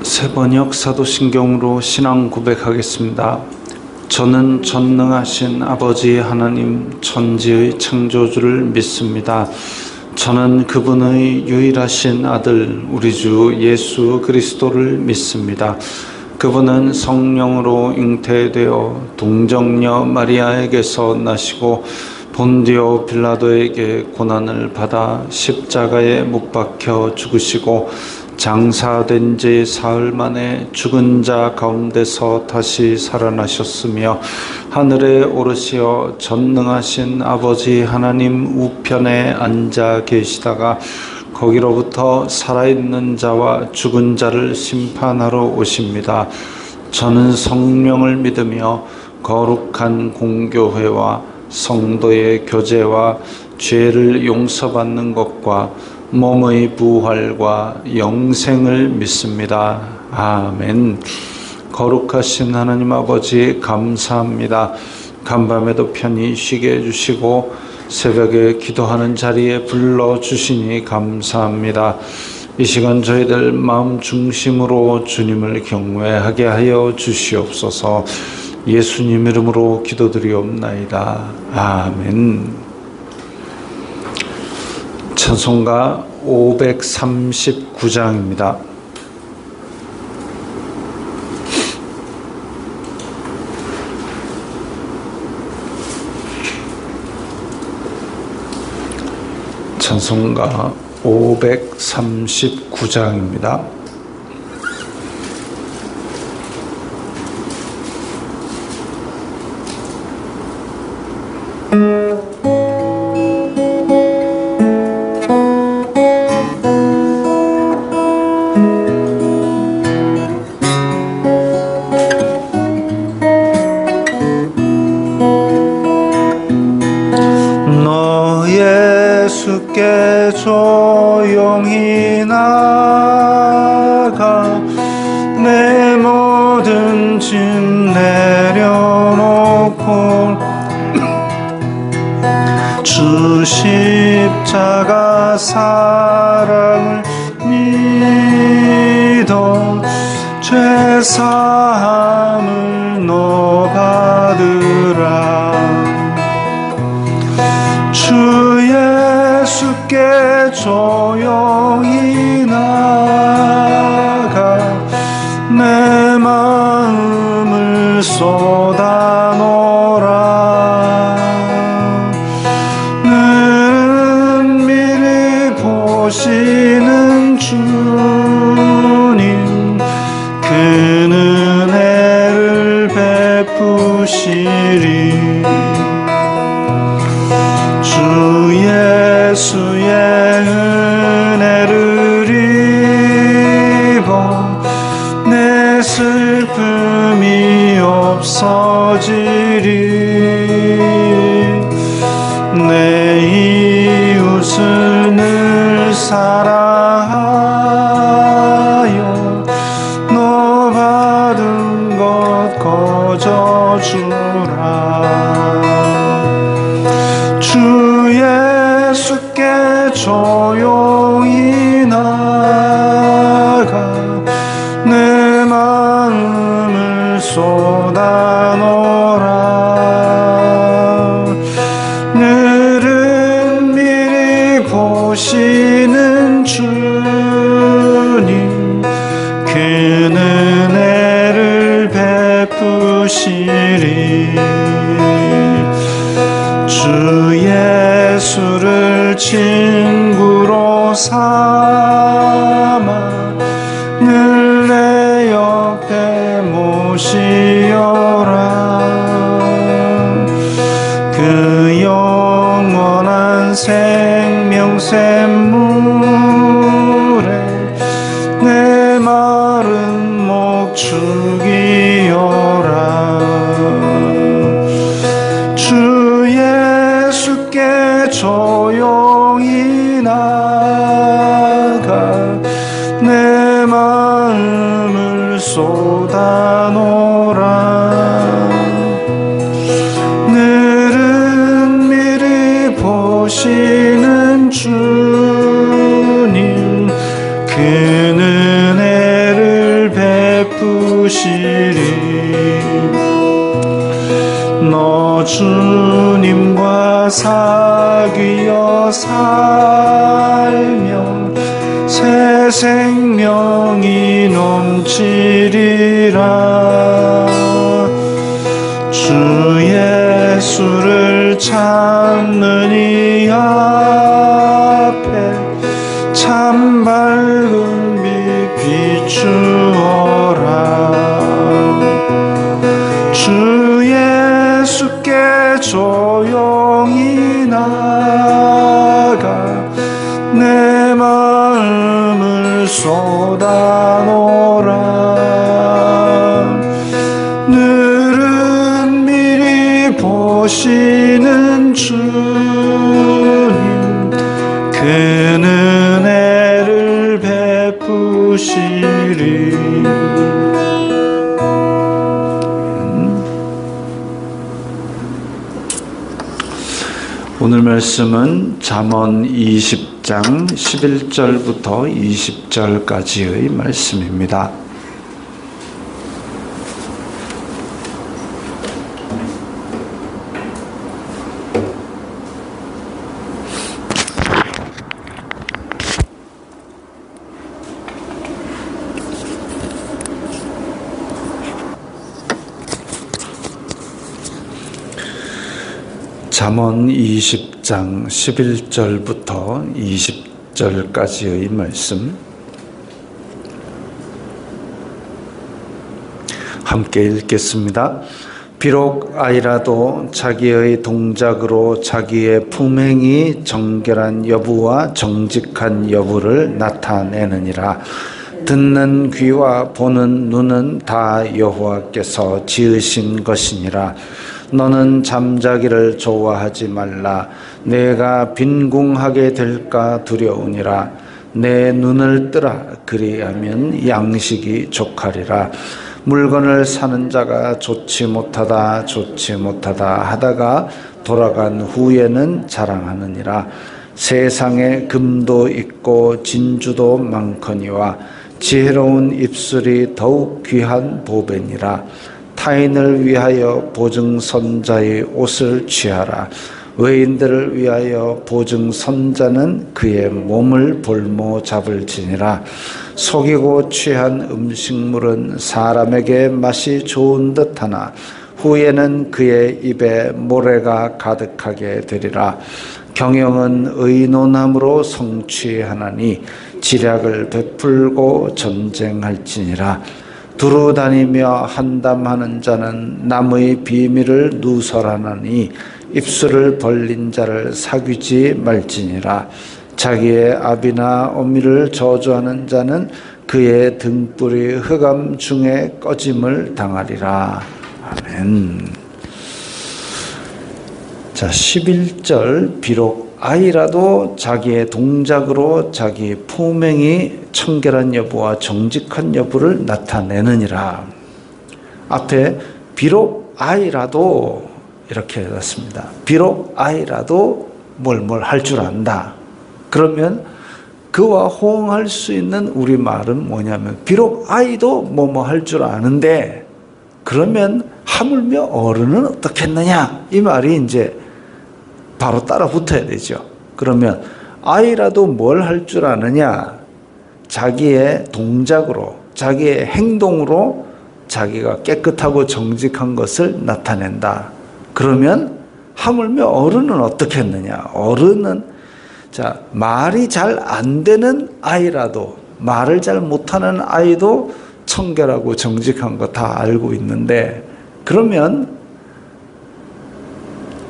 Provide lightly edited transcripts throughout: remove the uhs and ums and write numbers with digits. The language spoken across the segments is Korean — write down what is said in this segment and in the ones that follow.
세번역 사도신경으로 신앙 고백하겠습니다. 저는 전능하신 아버지 하나님 천지의 창조주를 믿습니다. 저는 그분의 유일하신 아들 우리 주 예수 그리스도를 믿습니다. 그분은 성령으로 잉태되어 동정녀 마리아에게서 나시고 본디오 빌라도에게 고난을 받아 십자가에 못 박혀 죽으시고 장사된 지 사흘 만에 죽은 자 가운데서 다시 살아나셨으며 하늘에 오르시어 전능하신 아버지 하나님 우편에 앉아 계시다가 거기로부터 살아있는 자와 죽은 자를 심판하러 오십니다. 저는 성령을 믿으며 거룩한 공교회와 성도의 교제와 죄를 용서받는 것과 몸의 부활과 영생을 믿습니다. 아멘. 거룩하신 하나님 아버지 감사합니다. 간밤에도 편히 쉬게 해주시고 새벽에 기도하는 자리에 불러주시니 감사합니다. 이 시간 저희들 마음 중심으로 주님을 경외하게 하여 주시옵소서. 예수님 이름으로 기도드리옵나이다. 아멘. 찬송가 539장입니다. 찬송가 539장입니다. 예수께 조용히 나가 내 모든 짐 내려놓고 주 십자가 사랑을 믿어 죄사함을 너 받으라. 주 예수께 조용히 나가 내 마음을 쏟아놓으라. 늘 미리 보시는 주님 그 은혜를 베푸시리. 주 예수의 은혜를 입어 내 슬픔이 없어지리. 내 이웃을 늘 사랑하여 너 받은 것 거저주라. 주 예수께 조용히 나가 내 마음을 쏟아놓으라. 늘은 미리 보시는 주님 그 은혜를 베푸시리. 주 예수를 친구로 삼아 늘 내 옆에 모시어라. 그 영원한 생명샘물에 내 마른 목 죽이어라. 주 예수께 조용히 나가 내 마음을 쏟아놓으라. 늘은 미리 보시는 주님 그 은혜를 주님과 사귀어 살며 새 생명이 넘치리라. 주 예수를 찾는 이 앞에 참 밝은 빛 비추어라. 주 예수께 조용히 나가 내 마음을 쏟아놓으라. 늘은 미리 보시는 주님 큰 은혜를 베푸시리. 오늘 말씀은 잠언 20장 11절부터 20절까지의 말씀입니다. 잠언 20장 11절부터 20절까지의 말씀 함께 읽겠습니다. 비록 아이라도 자기의 동작으로 자기의 품행이 정결한 여부와 정직한 여부를 나타내느니라. 듣는 귀와 보는 눈은 다 여호와께서 지으신 것이니라. 너는 잠자기를 좋아하지 말라. 내가 빈궁하게 될까 두려우니라. 내 눈을 뜨라. 그리하면 양식이 족하리라. 물건을 사는 자가 좋지 못하다 하다가 돌아간 후에는 자랑하느니라. 세상에 금도 있고 진주도 많거니와 지혜로운 입술이 더욱 귀한 보배니라. 타인을 위하여 보증선자의 옷을 취하라. 외인들을 위하여 보증선자는 그의 몸을 볼모 잡을지니라. 속이고 취한 음식물은 사람에게 맛이 좋은 듯하나 후에는 그의 입에 모래가 가득하게 되리라. 경영은 의논함으로 성취하나니 지략을 베풀고 전쟁할지니라. 두루 다니며 한담하는 자는 남의 비밀을 누설하나니 입술을 벌린 자를 사귀지 말지니라. 자기의 아비나 어미를 저주하는 자는 그의 등불이 흑암 중에 꺼짐을 당하리라. 아멘. 자, 11절 비록 아이라도 자기의 동작으로 자기 품행이 청결한 여부와 정직한 여부를 나타내느니라. 앞에 비록 아이라도 이렇게 해놨습니다. 비록 아이라도 뭘 할 줄 안다. 그러면 그와 호응할 수 있는 우리말은 뭐냐면 비록 아이도 뭐뭐 할 줄 아는데 그러면 하물며 어른은 어떻겠느냐 이 말이 이제 바로 따라 붙어야 되죠. 그러면 아이라도 뭘 할 줄 아느냐? 자기의 동작으로, 자기의 행동으로 자기가 깨끗하고 정직한 것을 나타낸다. 그러면 하물며 어른은 어떻게 했느냐? 어른은 자, 말이 잘 안 되는 아이라도, 말을 잘 못하는 아이도 청결하고 정직한 거 다 알고 있는데, 그러면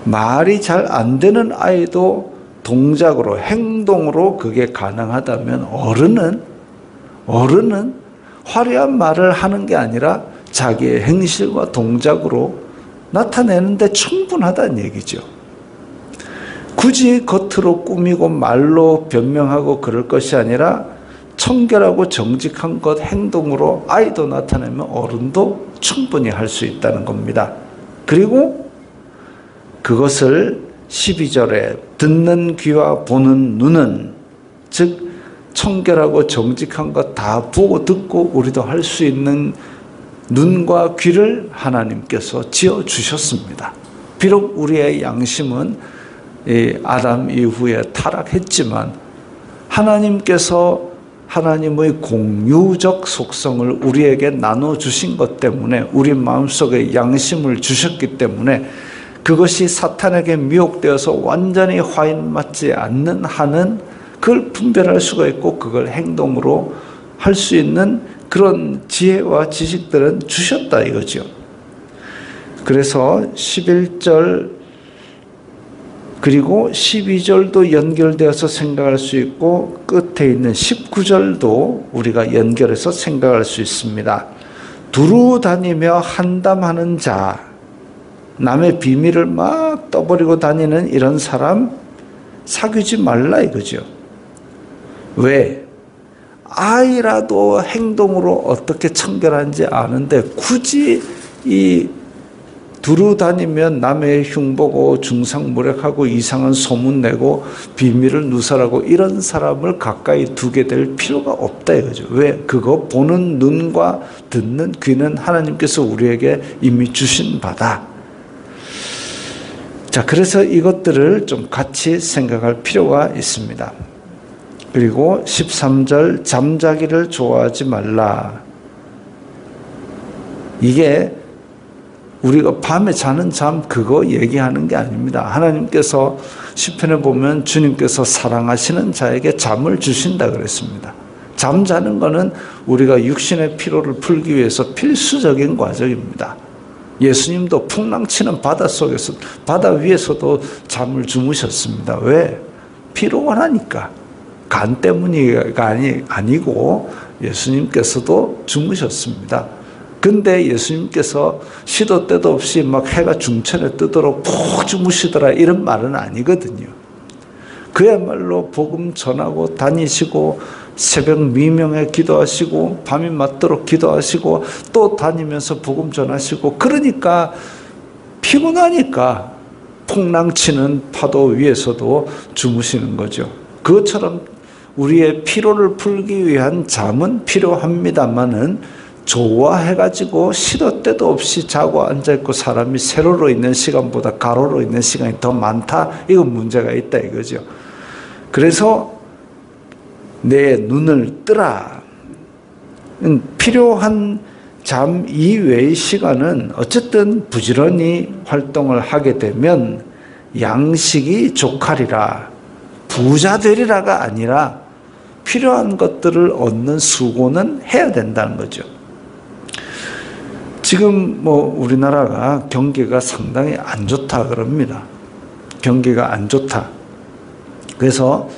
말이 잘 안 되는 아이도 동작으로, 행동으로 그게 가능하다면 어른은 화려한 말을 하는 게 아니라 자기의 행실과 동작으로 나타내는데 충분하다는 얘기죠. 굳이 겉으로 꾸미고 말로 변명하고 그럴 것이 아니라 청결하고 정직한 것 행동으로 아이도 나타내면 어른도 충분히 할 수 있다는 겁니다. 그리고 그것을 12절에 듣는 귀와 보는 눈은, 즉 청결하고 정직한 것 다 보고 듣고 우리도 할 수 있는 눈과 귀를 하나님께서 지어주셨습니다. 비록 우리의 양심은 이 아담 이후에 타락했지만 하나님께서 하나님의 공유적 속성을 우리에게 나눠주신 것 때문에 우리 마음속에 양심을 주셨기 때문에 그것이 사탄에게 미혹되어서 완전히 화인맞지 않는 한은 그걸 분별할 수가 있고 그걸 행동으로 할 수 있는 그런 지혜와 지식들은 주셨다 이거죠. 그래서 11절 그리고 12절도 연결되어서 생각할 수 있고 끝에 있는 19절도 우리가 연결해서 생각할 수 있습니다. 두루 다니며 한담하는 자, 남의 비밀을 막 떠버리고 다니는 이런 사람 사귀지 말라 이거죠. 왜? 아이라도 행동으로 어떻게 청결한지 아는데 굳이 이 두루 다니면 남의 흉보고 중상모략하고 이상한 소문내고 비밀을 누설하고 이런 사람을 가까이 두게 될 필요가 없다 이거죠. 왜? 그거 보는 눈과 듣는 귀는 하나님께서 우리에게 이미 주신 바다. 자, 그래서 이것들을 좀 같이 생각할 필요가 있습니다. 그리고 13절 잠자기를 좋아하지 말라. 이게 우리가 밤에 자는 잠 그거 얘기하는 게 아닙니다. 하나님께서 시편에 보면 주님께서 사랑하시는 자에게 잠을 주신다 그랬습니다. 잠자는 거는 우리가 육신의 피로를 풀기 위해서 필수적인 과정입니다. 예수님도 풍랑치는 바다 속에서 바다 위에서도 잠을 주무셨습니다. 왜? 피로가 나니까. 간 때문이가 아니고 예수님께서도 주무셨습니다. 근데 예수님께서 시도 때도 없이 막 해가 중천에 뜨도록 푹 주무시더라 이런 말은 아니거든요. 그야말로 복음 전하고 다니시고 새벽 미명에 기도하시고 밤이 맞도록 기도하시고 또 다니면서 복음 전하시고 그러니까 피곤하니까 풍랑치는 파도 위에서도 주무시는 거죠. 그것처럼 우리의 피로를 풀기 위한 잠은 필요합니다만은 좋아해가지고 시도 때도 없이 자고 앉아있고 사람이 세로로 있는 시간보다 가로로 있는 시간이 더 많다. 이건 문제가 있다 이거죠. 그래서 내 눈을 뜨라. 필요한 잠 이외의 시간은 어쨌든 부지런히 활동을 하게 되면 양식이 족하리라. 부자 되리라가 아니라 필요한 것들을 얻는 수고는 해야 된다는 거죠. 지금 우리나라가 경기가 상당히 안 좋다 그럽니다. 경기가 안 좋다. 그래서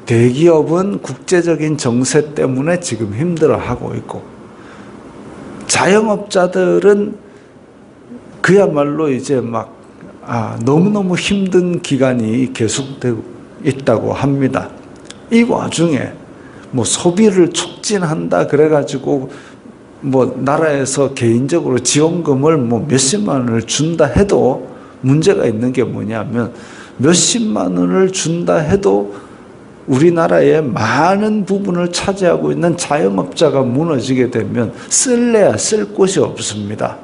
대기업은 국제적인 정세 때문에 지금 힘들어하고 있고 자영업자들은 그야말로 이제 막 너무너무 힘든 기간이 계속되고 있다고 합니다. 이 와중에 소비를 촉진한다 그래가지고 나라에서 개인적으로 지원금을 몇십만 원을 준다 해도 문제가 있는 게 뭐냐면 몇십만 원을 준다 해도 우리나라의 많은 부분을 차지하고 있는 자영업자가 무너지게 되면 쓸래야 쓸 곳이 없습니다.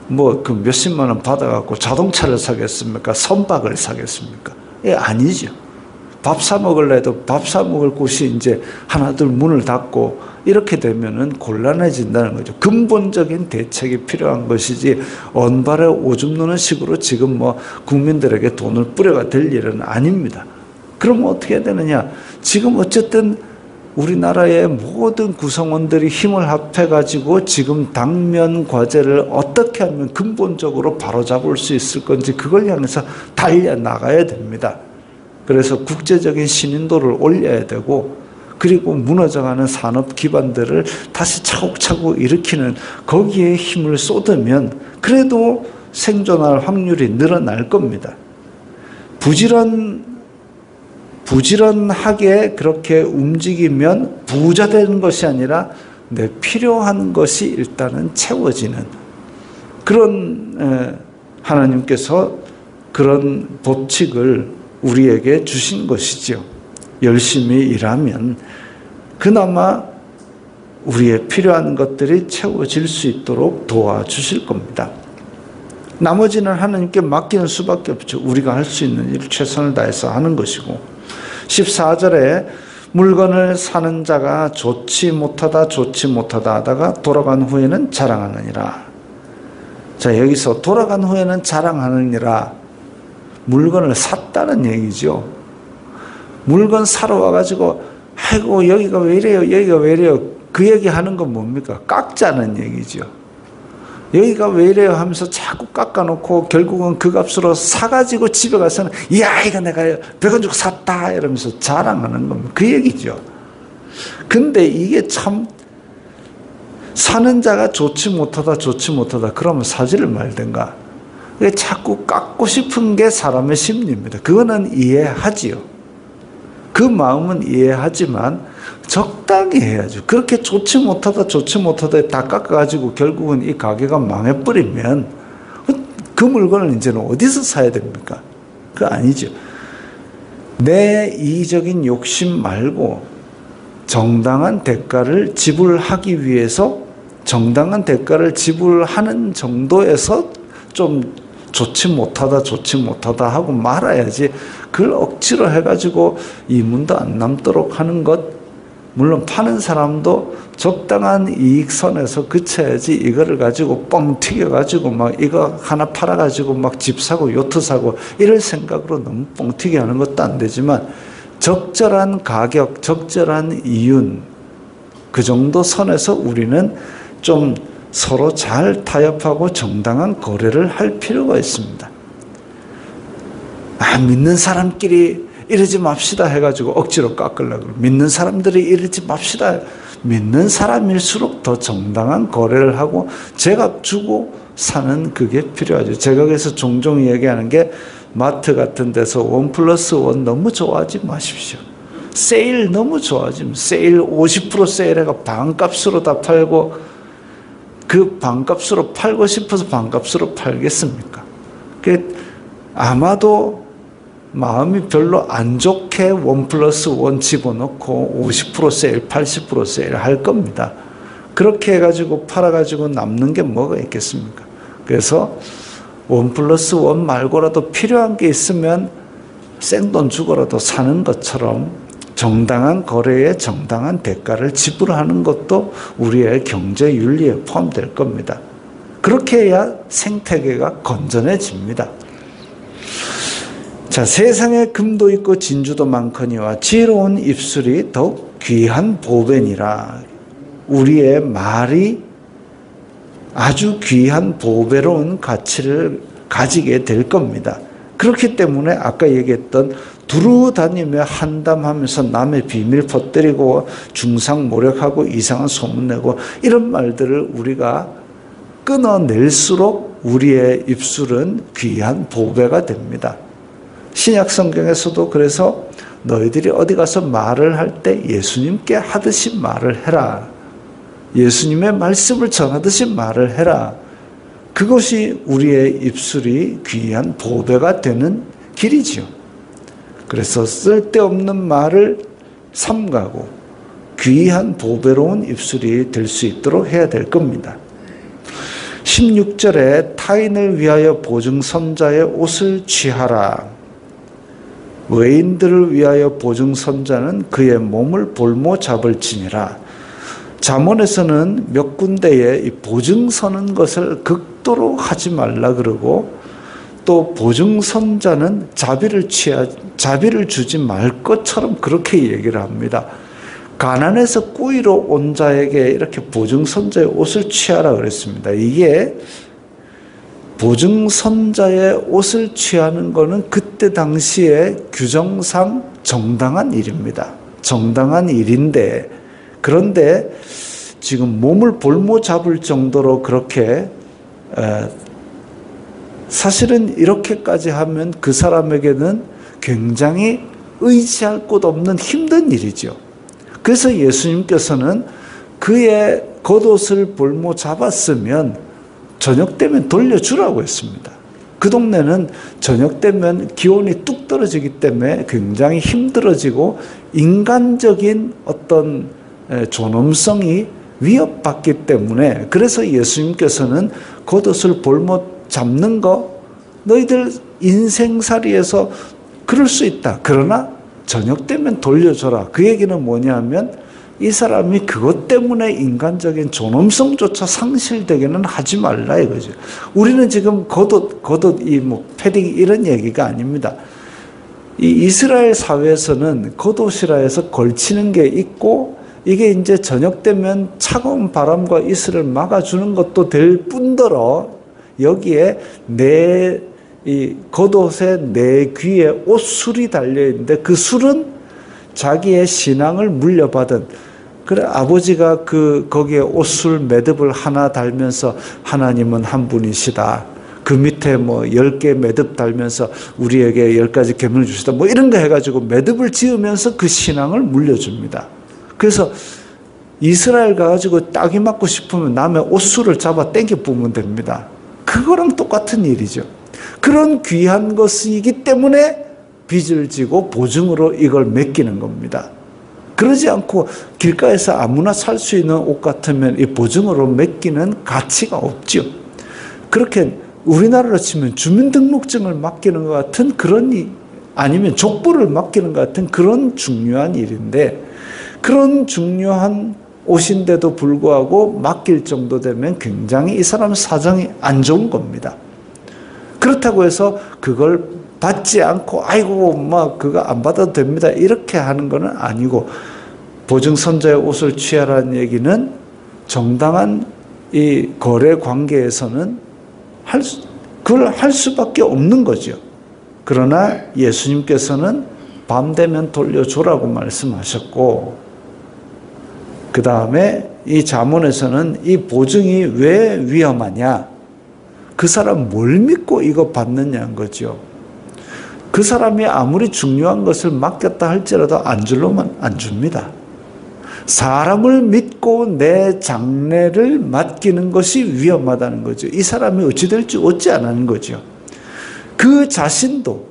그 몇십만 원 받아갖고 자동차를 사겠습니까? 선박을 사겠습니까? 아니죠. 밥 사 먹을래도 밥 사 먹을 곳이 이제 하나둘 문을 닫고 이렇게 되면은 곤란해진다는 거죠. 근본적인 대책이 필요한 것이지 언발에 오줌 누는 식으로 지금 국민들에게 돈을 뿌려가 될 일은 아닙니다. 그럼 어떻게 해야 되느냐? 지금 어쨌든 우리나라의 모든 구성원들이 힘을 합해가지고 지금 당면 과제를 어떻게 하면 근본적으로 바로잡을 수 있을 건지 그걸 향해서 달려나가야 됩니다. 그래서 국제적인 신인도를 올려야 되고 그리고 무너져가는 산업 기반들을 다시 차곡차곡 일으키는 거기에 힘을 쏟으면 그래도 생존할 확률이 늘어날 겁니다. 부지런하게 그렇게 움직이면 부자 되는 것이 아니라 내 필요한 것이 일단은 채워지는 그런 하나님께서 그런 법칙을 우리에게 주신 것이죠. 열심히 일하면 그나마 우리의 필요한 것들이 채워질 수 있도록 도와주실 겁니다. 나머지는 하나님께 맡기는 수밖에 없죠. 우리가 할 수 있는 일을 최선을 다해서 하는 것이고 14절에 물건을 사는 자가 좋지 못하다 하다가 돌아간 후에는 자랑하느니라. 자, 여기서 돌아간 후에는 자랑하느니라. 물건을 샀다는 얘기죠. 물건 사러 와가지고 아이고 여기가 왜 이래요, 여기가 왜 이래요. 그 얘기하는 건 뭡니까? 깎자는 얘기죠. 여기가 왜 이래요 하면서 자꾸 깎아놓고 결국은 그 값으로 사가지고 집에 가서는 이야 이거 내가 100원 주고 샀다 이러면서 자랑하는 겁니다. 그 얘기죠. 근데 이게 참 사는 자가 좋지 못하다 그러면 사지를 말든가. 자꾸 깎고 싶은 게 사람의 심리입니다. 그거는 이해하지요. 그 마음은 이해하지만 적당히 해야죠. 그렇게 좋지 못하다 다 깎아가지고 결국은 이 가게가 망해버리면 그 물건을 이제는 어디서 사야 됩니까? 그거 아니죠. 내 이기적인 욕심 말고 정당한 대가를 지불하기 위해서 정당한 대가를 지불하는 정도에서 좀 좋지 못하다 하고 말아야지 그걸 억지로 해가지고 이문도 안 남도록 하는 것, 물론 파는 사람도 적당한 이익선에서 그쳐야지 이거를 가지고 뻥 튀겨가지고 막 이거 하나 팔아가지고 막 집 사고 요트 사고 이럴 생각으로 너무 뻥 튀겨 하는 것도 안 되지만 적절한 가격, 적절한 이윤 그 정도 선에서 우리는 좀 서로 잘 타협하고 정당한 거래를 할 필요가 있습니다. 믿는 사람끼리 이러지 맙시다 해가지고 억지로 깎으려고 믿는 사람들이 이러지 맙시다. 믿는 사람일수록 더 정당한 거래를 하고 제값 주고 사는 그게 필요하죠. 제가 그래서 종종 얘기하는 게 마트 같은 데서 1+1 너무 좋아하지 마십시오. 세일 너무 좋아하지. 세일 50% 세일해가 반값으로 다 팔고 그 반값으로 팔고 싶어서 반값으로 팔겠습니까? 아마도 마음이 별로 안 좋게 1+1 집어넣고 50% 세일, 80% 세일 할 겁니다. 그렇게 해가지고 팔아가지고 남는 게 뭐가 있겠습니까? 그래서 1+1 말고라도 필요한 게 있으면 생돈 주고라도 사는 것처럼 정당한 거래에 정당한 대가를 지불하는 것도 우리의 경제 윤리에 포함될 겁니다. 그렇게 해야 생태계가 건전해집니다. 자, 세상에 금도 있고 진주도 많거니와 지혜로운 입술이 더욱 귀한 보배니라. 우리의 말이 아주 귀한 보배로운 가치를 가지게 될 겁니다. 그렇기 때문에 아까 얘기했던 두루 다니며 한담하면서 남의 비밀 퍼뜨리고 중상모략하고 이상한 소문내고 이런 말들을 우리가 끊어낼수록 우리의 입술은 귀한 보배가 됩니다. 신약 성경에서도 그래서 너희들이 어디 가서 말을 할 때 예수님께 하듯이 말을 해라. 예수님의 말씀을 전하듯이 말을 해라. 그것이 우리의 입술이 귀한 보배가 되는 길이지요. 그래서 쓸데없는 말을 삼가고 귀한 보배로운 입술이 될 수 있도록 해야 될 겁니다. 16절에 타인을 위하여 보증선자의 옷을 취하라. 외인들을 위하여 보증선자는 그의 몸을 볼모 잡을지니라. 잠언에서는 몇 군데에 이 보증서는 것을 극도로 하지 말라 그러고 또 보증선자는 자비를 주지 말 것처럼 그렇게 얘기를 합니다. 가난해서 꾸이러 온 자에게 이렇게 보증선자의 옷을 취하라 그랬습니다. 이게 보증선자의 옷을 취하는 것은 그때 당시에 규정상 정당한 일입니다. 정당한 일인데 그런데 지금 몸을 볼모 잡을 정도로 그렇게 사실은 이렇게까지 하면 그 사람에게는 굉장히 의지할 곳 없는 힘든 일이죠. 그래서 예수님께서는 그의 겉옷을 볼모 잡았으면 저녁 되면 돌려주라고 했습니다. 그 동네는 저녁 되면 기온이 뚝 떨어지기 때문에 굉장히 힘들어지고 인간적인 어떤 존엄성이 위협받기 때문에 그래서 예수님께서는 겉옷을 볼모 잡는 거 너희들 인생살이에서 그럴 수 있다. 그러나 저녁 되면 돌려줘라. 그 얘기는 뭐냐면 이 사람이 그것 때문에 인간적인 존엄성조차 상실되게는 하지 말라 이거죠. 우리는 지금 겉옷 패딩 이런 얘기가 아닙니다. 이 이스라엘 사회에서는 겉옷이라 해서 걸치는 게 있고 이게 이제 저녁 되면 차가운 바람과 이슬을 막아주는 것도 될 뿐더러 여기에 이 겉옷에 내 귀에 옷술이 달려있는데 그 술은 자기의 신앙을 물려받은 그래 아버지가 거기에 옷술 매듭을 하나 달면서 하나님은 한 분이시다. 그 밑에 10개 매듭 달면서 우리에게 10가지 계명을 주시다. 이런 거 해가지고 매듭을 지으면서 그 신앙을 물려줍니다. 그래서 이스라엘 가가지고 딱이 맞고 싶으면 남의 옷술을 잡아 땡겨 뽑으면 됩니다. 그거랑 똑같은 일이죠. 그런 귀한 것이기 때문에 빚을 지고 보증으로 이걸 맡기는 겁니다. 그러지 않고 길가에서 아무나 살 수 있는 옷 같으면 이 보증으로 맡기는 가치가 없죠. 그렇게 우리나라로 치면 주민등록증을 맡기는 것 같은 그런 아니면 족보를 맡기는 것 같은 그런 중요한 일인데 그런 중요한 옷인데도 불구하고 맡길 정도 되면 굉장히 이 사람 사정이 안 좋은 겁니다. 그렇다고 해서 그걸 받지 않고 아이고 그거 안 받아도 됩니다 이렇게 하는 거는 아니고 보증선자의 옷을 취하라는 얘기는 정당한 이 거래 관계에서는 그걸 할 수밖에 없는 거죠. 그러나 예수님께서는 밤 되면 돌려줘라고 말씀하셨고 그 다음에 이 잠언에서는 이 보증이 왜 위험하냐 그 사람 뭘 믿고 이거 받느냐는 거죠. 그 사람이 아무리 중요한 것을 맡겼다 할지라도 안 줄로만 안 줍니다. 사람을 믿고 내 장래를 맡기는 것이 위험하다는 거죠. 이 사람이 어찌 될지 어찌 안 하는 거죠. 그 자신도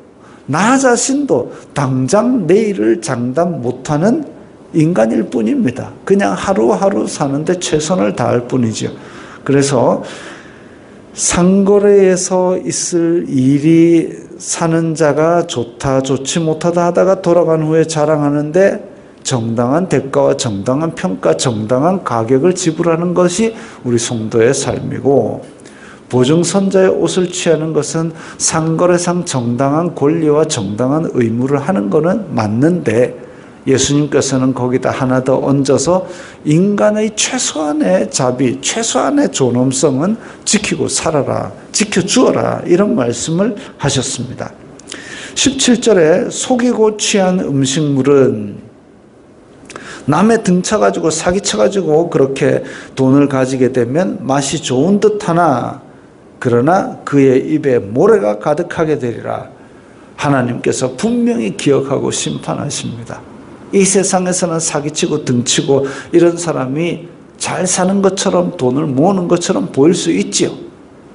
나 자신도 당장 내일을 장담 못하는 인간일 뿐입니다. 그냥 하루하루 사는데 최선을 다할 뿐이죠. 그래서 상거래에서 있을 일이 사는 자가 좋다 좋지 못하다 하다가 돌아간 후에 자랑하는데 정당한 대가와 정당한 평가, 정당한 가격을 지불하는 것이 우리 성도의 삶이고 보증선자의 옷을 취하는 것은 상거래상 정당한 권리와 정당한 의무를 하는 것은 맞는데 예수님께서는 거기다 하나 더 얹어서 인간의 최소한의 자비, 최소한의 존엄성은 지키고 살아라, 지켜주어라 이런 말씀을 하셨습니다. 17절에 속이고 취한 음식물은 남의 등 쳐가지고 사기쳐가지고 그렇게 돈을 가지게 되면 맛이 좋은 듯하나 그러나 그의 입에 모래가 가득하게 되리라. 하나님께서 분명히 기억하고 심판하십니다. 이 세상에서는 사기치고 등치고 이런 사람이 잘 사는 것처럼 돈을 모으는 것처럼 보일 수 있지요.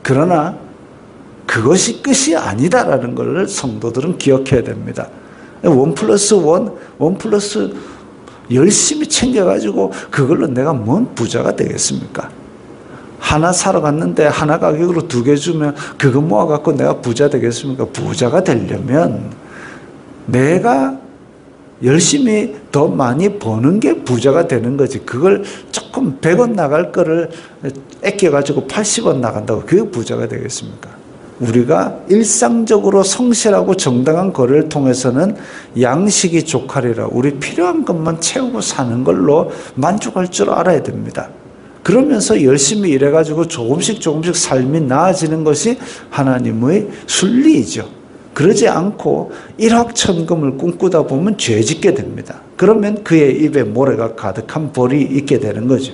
그러나 그것이 끝이 아니다라는 것을 성도들은 기억해야 됩니다. 1+1 열심히 챙겨가지고 그걸로 내가 뭔 부자가 되겠습니까? 하나 사러 갔는데 하나 가격으로 2개 주면 그거 모아갖고 내가 부자 되겠습니까? 부자가 되려면 내가 열심히 더 많이 버는 게 부자가 되는 거지. 그걸 조금 100원 나갈 거를 아껴가지고 80원 나간다고 그게 부자가 되겠습니까? 우리가 일상적으로 성실하고 정당한 거래를 통해서는 양식이 족하리라. 우리 필요한 것만 채우고 사는 걸로 만족할 줄 알아야 됩니다. 그러면서 열심히 일해가지고 조금씩 삶이 나아지는 것이 하나님의 순리이죠. 그러지 않고 일확천금을 꿈꾸다 보면 죄 짓게 됩니다. 그러면 그의 입에 모래가 가득한 벌이 있게 되는 거죠.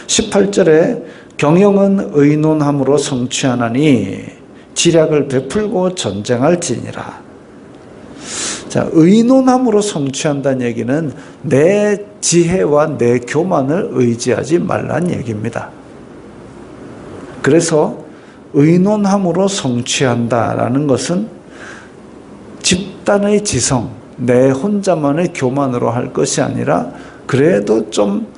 18절에 경영은 의논함으로 성취하나니 지략을 베풀고 전쟁할지니라. 자, 의논함으로 성취한다는 얘기는 내 지혜와 내 교만을 의지하지 말라는 얘기입니다. 그래서 의논함으로 성취한다라는 것은 집단의 지성, 내 혼자만의 교만으로 할 것이 아니라 그래도 좀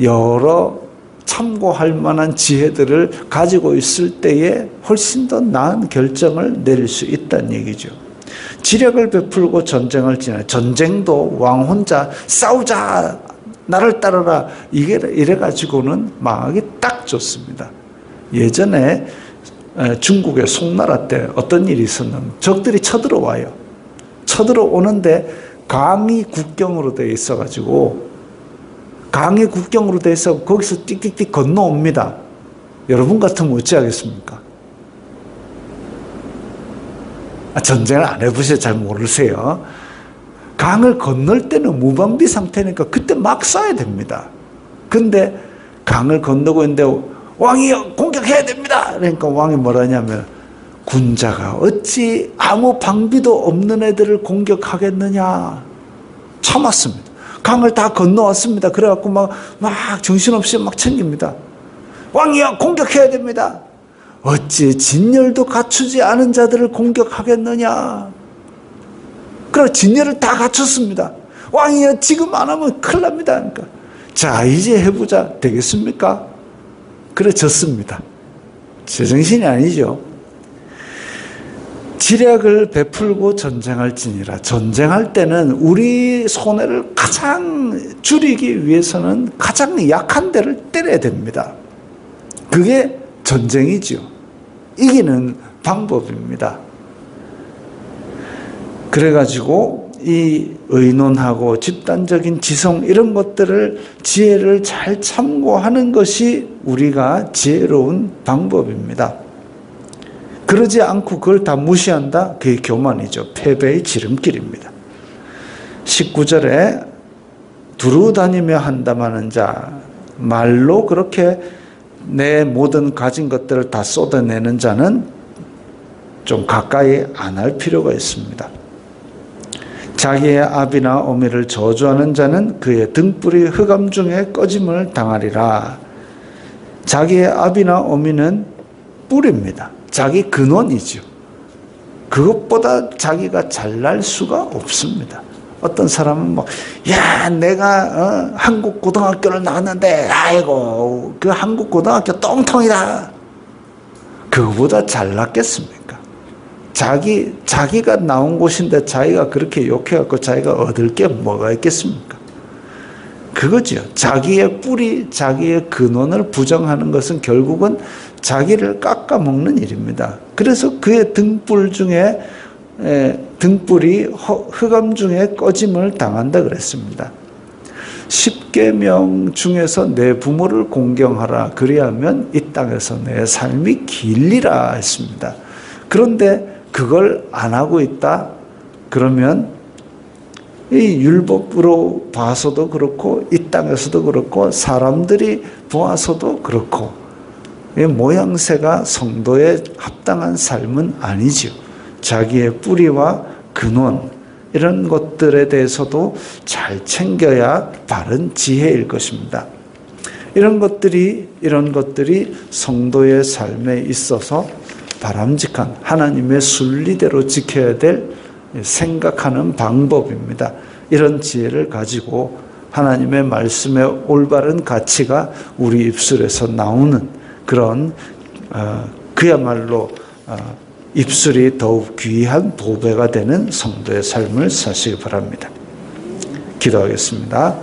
여러 참고할 만한 지혜들을 가지고 있을 때에 훨씬 더 나은 결정을 내릴 수 있다는 얘기죠. 지략을 베풀고 전쟁을 지내. 전쟁도 왕 혼자 싸우자, 나를 따르라, 이래가지고는 망하기 딱 좋습니다. 예전에 중국의 송나라 때 어떤 일이 있었냐면 적들이 쳐들어와요. 쳐들어오는데 강이 국경으로 되어 있어가지고, 강이 국경으로 되어 있어 거기서 띡띡띡 건너옵니다. 여러분 같으면 어찌하겠습니까? 전쟁을 안 해보셔서 잘 모르세요. 강을 건널 때는 무방비 상태니까 그때 막 쏴야 됩니다. 근데 강을 건너고 있는데 왕이 공격해야 됩니다. 그러니까 왕이 뭐라냐면, 군자가 어찌 아무 방비도 없는 애들을 공격하겠느냐. 참았습니다. 강을 다 건너왔습니다. 그래갖고 막 정신없이 막 챙깁니다. 왕이여, 공격해야 됩니다. 어찌 진열도 갖추지 않은 자들을 공격하겠느냐. 그래 진열을 다 갖췄습니다. 왕이여, 지금 안 하면 큰일 납니다. 그러니까 자, 이제 해보자. 되겠습니까? 그래 졌습니다. 제정신이 아니죠. 지략을 베풀고 전쟁할지니라. 전쟁할 때는 우리 손해를 가장 줄이기 위해서는 가장 약한 데를 때려야 됩니다. 그게 전쟁이죠. 이기는 방법입니다. 그래가지고 이 의논하고 집단적인 지성, 이런 것들을, 지혜를 잘 참고하는 것이 우리가 지혜로운 방법입니다. 그러지 않고 그걸 다 무시한다? 그게 교만이죠. 패배의 지름길입니다. 19절에 두루 다니며 한담하는 자, 말로 그렇게 내 모든 가진 것들을 다 쏟아내는 자는 좀 가까이 안 할 필요가 있습니다. 자기의 아비나 어미를 저주하는 자는 그의 등불이 흑암 중에 꺼짐을 당하리라. 자기의 아비나 어미는 뿔입니다. 자기 근원이죠. 그것보다 자기가 잘날 수가 없습니다. 어떤 사람은 야, 내가 한국 고등학교를 나왔는데, 아이고, 그 한국 고등학교 똥통이다. 그거보다 잘났겠습니까? 자기가 나온 곳인데 자기가 그렇게 욕해갖고 자기가 얻을 게 뭐가 있겠습니까? 그거죠. 자기의 뿌리, 자기의 근원을 부정하는 것은 결국은 자기를 깎아먹는 일입니다. 그래서 그의 등불 중에, 등불이 흑암 중에 꺼짐을 당한다 그랬습니다. 10계명 중에서 내 부모를 공경하라. 그리하면 이 땅에서 내 삶이 길리라 했습니다. 그런데 그걸 안 하고 있다? 그러면 이 율법으로 봐서도 그렇고, 이 땅에서도 그렇고, 사람들이 보아서도 그렇고, 이 모양새가 성도에 합당한 삶은 아니죠. 자기의 뿌리와 근원, 이런 것들에 대해서도 잘 챙겨야 바른 지혜일 것입니다. 이런 것들이 성도의 삶에 있어서 바람직한 하나님의 순리대로 지켜야 될 생각하는 방법입니다. 이런 지혜를 가지고 하나님의 말씀의 올바른 가치가 우리 입술에서 나오는 그런 그야말로 입술이 더욱 귀한 보배가 되는 성도의 삶을 사시기 바랍니다. 기도하겠습니다.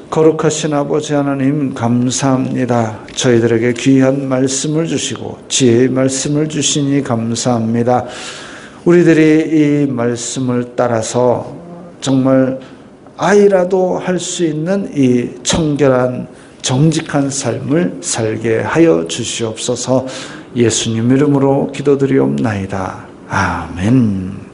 거룩하신 아버지 하나님, 감사합니다. 저희들에게 귀한 말씀을 주시고 지혜의 말씀을 주시니 감사합니다. 우리들이 이 말씀을 따라서 정말 아이라도 할 수 있는 이 청결한 정직한 삶을 살게 하여 주시옵소서. 예수님 이름으로 기도드리옵나이다. 아멘.